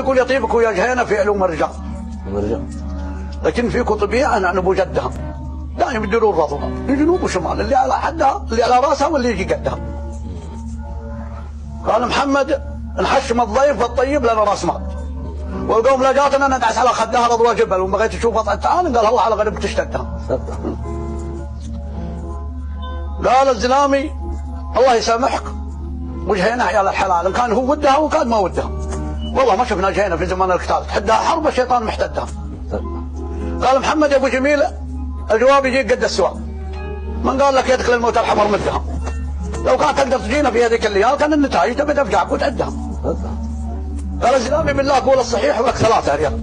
يقول يطيبك ويا جهينه في علوم الرجال لكن فيكم طبيعه انا ابو جدها دائما يديرون رضوها من جنوب وشمال اللي على حدها اللي على راسها واللي يجي قدها. قال محمد نحشم الضيف الطيب لنا راس مال والقوم لقاتنا ندعس على خدها رضوى جبل وما بغيت تشوفها تعال قال الله على غريب تشتدها. قال الزلامي الله يسامحك وجهينا عيال الحلال ان كان هو ودها وكان ما ودها والله ما شفنا جهينا في زمان القتال تحدها حرب الشيطان محتدها. قال محمد يا ابو جميل الجواب يجيك قد السؤال من قال لك يدخل الموت الحمر مدها لو كانت تقدر تجينا في هذيك الليال كان النتائج تبي تفجعك وتعدها. قال الزلامي بالله قول الصحيح ولك 3 ريال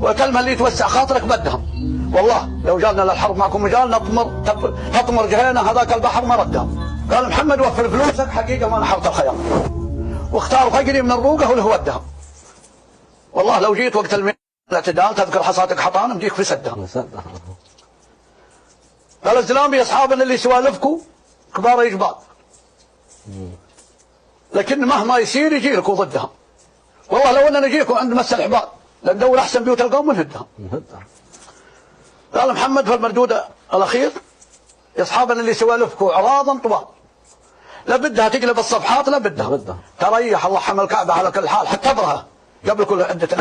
والكلمه اللي توسع خاطرك بدها والله لو جالنا للحرب معكم مجال نطمر جهينا هذاك البحر ما ردها. قال محمد وفر فلوسك حقيقه ما نحرت الخيار واختار فقري من الروقه واللي هو ودها والله لو جيت وقت الاعتدال تذكر حصاتك حطان مديك في سدها. قال الزلامي يا اصحابنا اللي سوالفكم كبار يجبال لكن مهما يصير يجي لكم ضدها والله لو اننا نجيكم عند مس الحبال لندور احسن بيوت القوم ونهدها. قال محمد في المردود الاخير يا اصحابنا اللي سوالفكم عراضا طوال لا بدها تقلب الصفحات لا بدها تريح الله حمل الكعبه على كل حال حتى ابرها قبل كل عده